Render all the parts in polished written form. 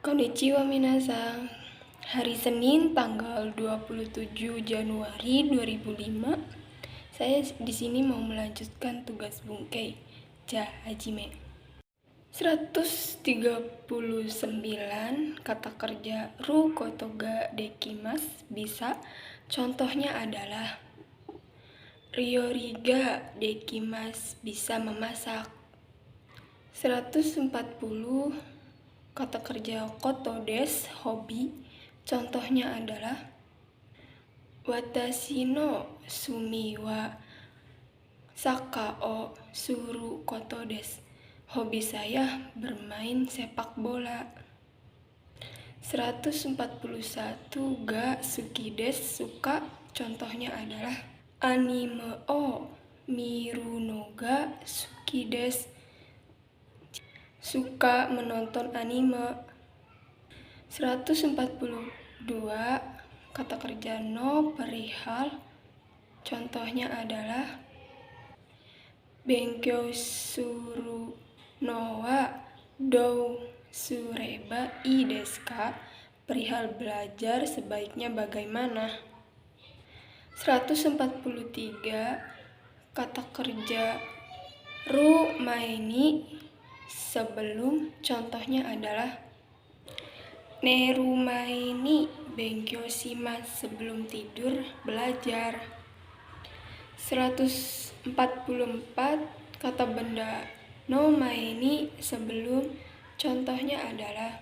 Konnichiwa minasan. Hari Senin tanggal 27 Januari 2005. Saya di sini mau melanjutkan tugas Bungkei Ja Hajime. 139 kata kerja ru kotoga dekimasu bisa. Contohnya adalah ryoriga dekimasu bisa memasak. 140 kata kerja koto desu hobi. Contohnya adalah watashi no sumi wa saka o suru koto desu. Hobi saya bermain sepak bola. 141 ga suki desu suka. Contohnya adalah anime o miru no ga suki desu. Suka menonton anime. 142 kata kerja no perihal. Contohnya adalah benkyou suru no wa dou sureba ii desu ka. Perihal belajar sebaiknya bagaimana. 143 kata kerja ru maini sebelum. Contohnya adalah neru maini benkyou shimasu. Sebelum tidur belajar. 144 kata benda no maini sebelum. Contohnya adalah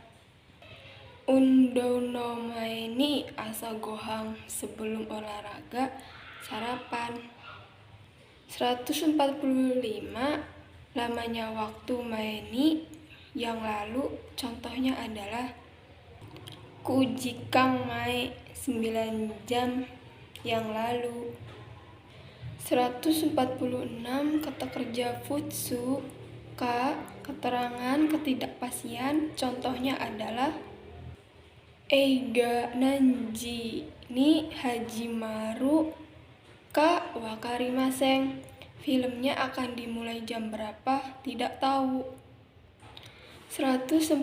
undou no maini asa gohang. Sebelum olahraga sarapan. 145 lamanya waktu maini yang lalu. Contohnya adalah kujikang mae 9 jam yang lalu. 146 kata kerja futsu ka keterangan ketidakpastian. Contohnya adalah eiga nanji ni hajimaru ka wakarimasen. Filmnya akan dimulai jam berapa? Tidak tahu. 147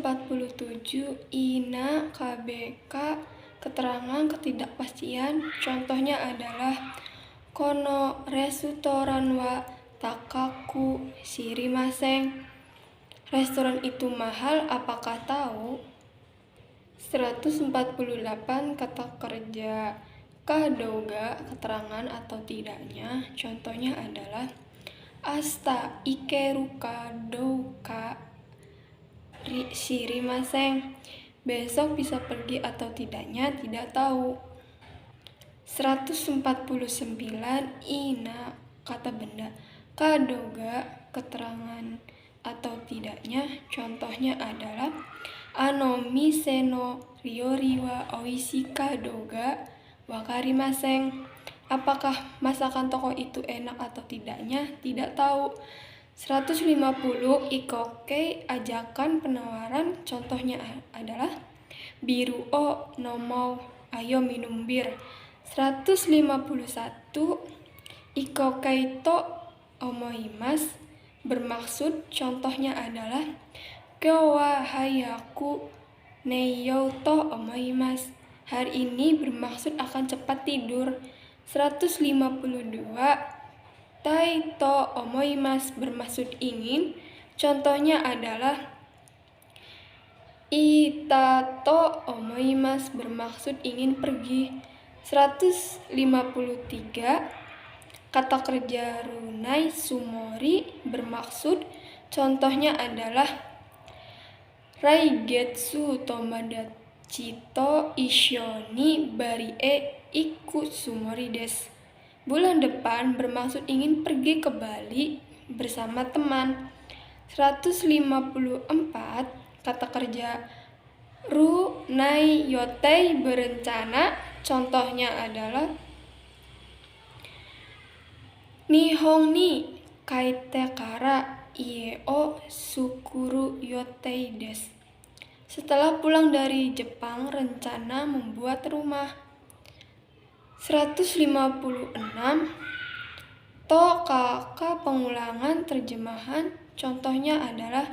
ina KBK keterangan ketidakpastian. Contohnya adalah kono restoran wa takaku shirimasen. Restoran itu mahal, apakah tahu? 148 kata kerja kadoga keterangan atau tidaknya. Contohnya adalah asta ikeruka douka shirimasen. Besok bisa pergi atau tidaknya tidak tahu. 149 ina kata benda kadoga keterangan atau tidaknya. Contohnya adalah mise no ryori wa oishii kadoga wakarimasen. Apakah masakan toko itu enak atau tidaknya? Tidak tahu. 150 ikoke ajakan penawaran. Contohnya adalah biru o nomau ayo minum bir. 151 ikoke to omoimasu bermaksud. Contohnya adalah kyou wa hayaku neiyou to omoimasu. Hari ini bermaksud akan cepat tidur. 152 tai to omoimasu bermaksud ingin. Contohnya adalah ita to omoimasu bermaksud ingin pergi. 153 kata kerja runai sumori bermaksud. Contohnya adalah raigetsu tomodachi to ishou ni barie iku sumori desu. Bulan depan bermaksud ingin pergi ke Bali bersama teman. 154 kata kerja ru nai yotei berencana. Contohnya adalah nihon ni kaite kara ie o sukuru yotei desu. Setelah pulang dari Jepang, rencana membuat rumah. 156 to kaka pengulangan terjemahan. Contohnya adalah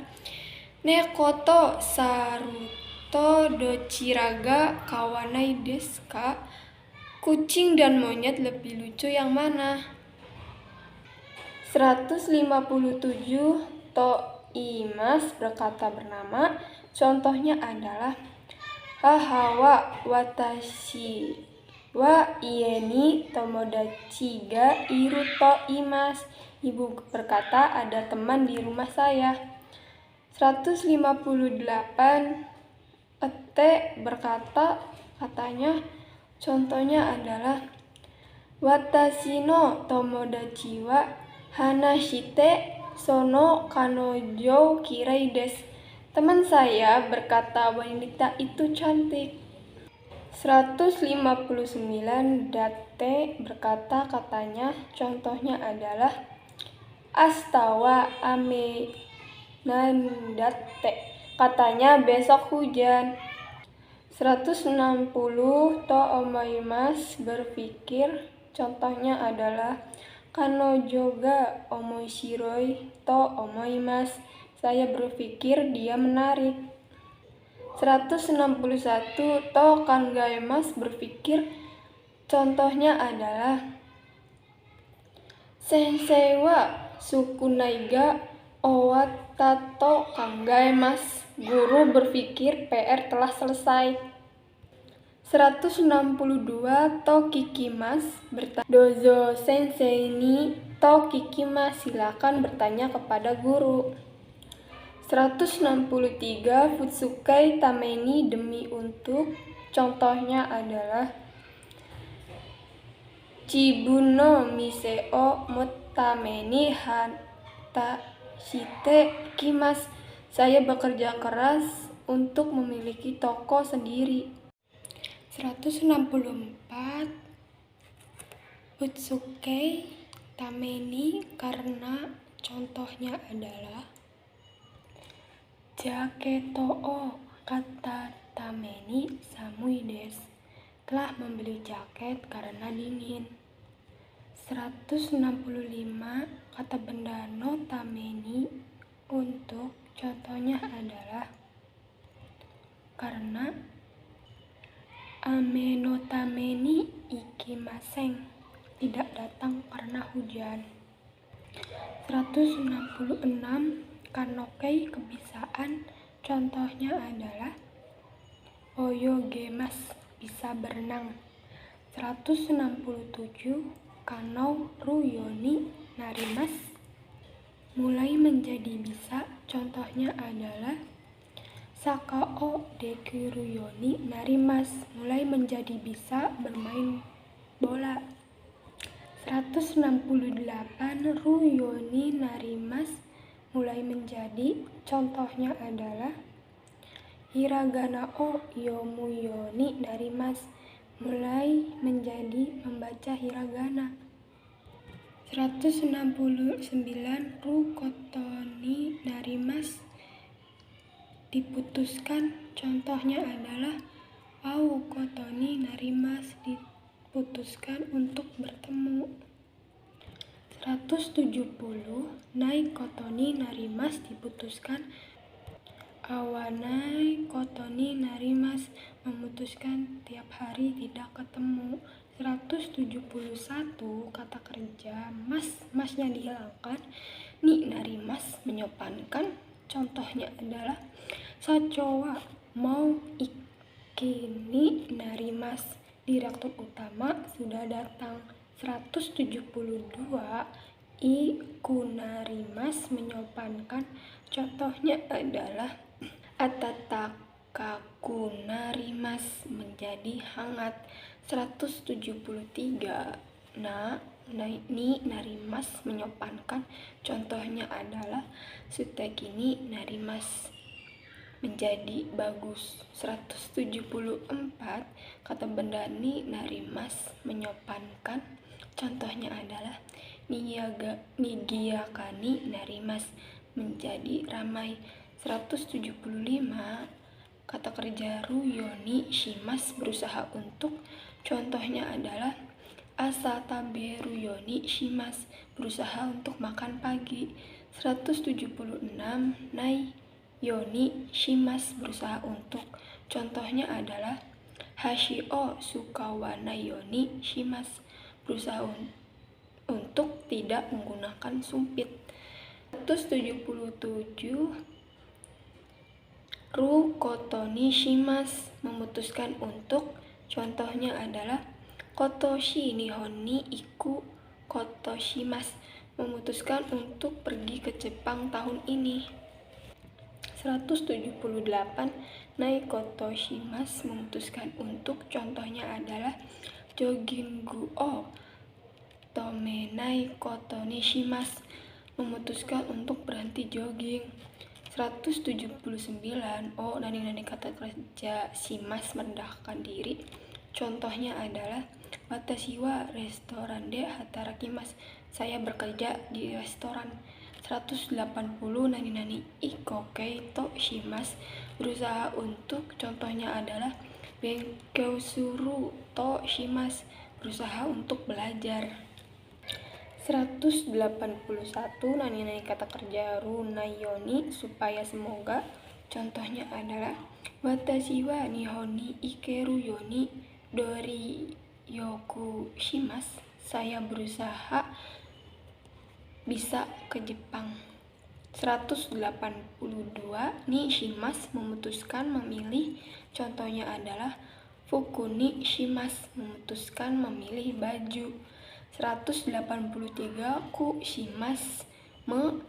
nekoto saru To dochiraga kawanai desu ka? Kucing dan monyet lebih lucu yang mana? 157. To imas berkata bernama. Contohnya adalah hahawa watashi wa ie ni tomodachi ga iru to imas. Ibu berkata, ada teman di rumah saya. 158. Ete berkata, katanya, contohnya adalah watashi no tomodachi wa hanashite sono kanojo kirei desu. Teman saya berkata wanita itu cantik. 159. Date berkata, katanya, contohnya adalah asta wa ame nandate. Katanya besok hujan. 160. To omoimasu berpikir, contohnya adalah kanojo ga omoshiroi to omoimasu. Saya berpikir dia menarik. 161. To kangaemasu berpikir, contohnya adalah sensei wa sukunai ga owatta to kangaemasu. Guru berpikir PR telah selesai. 162. To kikimasu bertanya, dozo sensei ni to kikimasu. Silakan bertanya kepada guru. 163. Futsukai tameni demi untuk. Contohnya adalah Jibun no mise o motte tameni hatashite ikimasu. Saya bekerja keras untuk memiliki toko sendiri. 164. Futsukai tameni karena. Contohnya adalah jaketo o kata tameni samui desu. Telah membeli jaket karena dingin. 165. Kata benda no tameni untuk. Contohnya adalah karena ame no tameni ikimasen. Tidak datang karena hujan. 166. Kanokei kebiasaan. Contohnya adalah oyogemasu, bisa berenang. 167. Kanou ruyoni narimasu, mulai menjadi bisa. Contohnya adalah sakao dekiru yoni narimasu, mulai menjadi bisa bermain bola. 168. Ruyoni narimasu, mulai menjadi. Contohnya adalah hiragana o yomu yoni narimasu, mulai menjadi membaca hiragana. 169. Ru kotoni narimasu, diputuskan. Contohnya adalah au kotoni narimasu, diputuskan untuk bertemu. 170. Nai kotoni narimasu, diputuskan. Awanai kotoni narimasu, memutuskan tiap hari tidak ketemu. 171. Kata kerja masnya dihilangkan. Ni narimasu, menyopankan. Contohnya adalah sacho wa mau ikini narimasu, direktur utama sudah datang. 172. Iku narimasu, menyopankan. Contohnya adalah atatakaku narimasu, menjadi hangat. 173. Ni narimasu, menyopankan. Contohnya adalah suteki ni narimasu, menjadi bagus. 174. Kata benda ni narimasu, menyopankan. Contohnya adalah nigiyakani narimasu, menjadi ramai. 175. Kata kerja ruyoni shimasu, berusaha untuk. Contohnya adalah asatabe ruyoni shimasu, berusaha untuk makan pagi. 176. Nai yoni shimasu, berusaha untuk. Contohnya adalah Hashio Sukawanayoni Shimasu, berusaha untuk tidak menggunakan sumpit. 177 Ru Kotoni Shimasu, memutuskan untuk. Contohnya adalah Kotoshi Nihon ni Iku Kotoshimasu, memutuskan untuk pergi ke Jepang tahun ini. 178 Nai Kotoshimasu, memutuskan untuk. Contohnya adalah Jogginggu o Tomenai Kotoni Shimasu, memutuskan untuk berhenti jogging. 179 nani kata kerja shimasu, merendahkan diri. Contohnya adalah Watashi wa restoran de hatarakimasu, saya bekerja di restoran. 180 nani ikokei to shimasu, berusaha untuk. Contohnya adalah Benkyou suru to shimasu, berusaha untuk belajar. 181 nani kata kerja runayoni, supaya semoga. Contohnya adalah Watashi wa nihon ni ikeru yoni doryoku shimasu, saya berusaha bisa ke Jepang. 182 ni shimasu, memutuskan, memilih. Contohnya adalah fuku ni shimasu, memutuskan memilih baju. 183 ku shimasu me,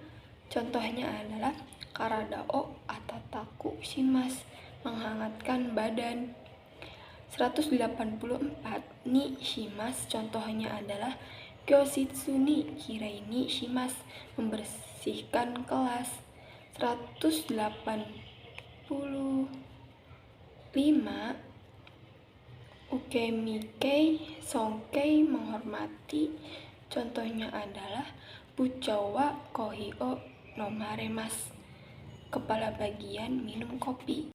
contohnya adalah karada o atataku shimasu, menghangatkan badan. 184 ni shimasu, contohnya adalah Kyoshitsu ni kirai ni shimasu, membersihkan kelas. 185 ukemikei songkei, menghormati. Contohnya adalah Buchou wa kohi o nomaremasu, kepala bagian minum kopi.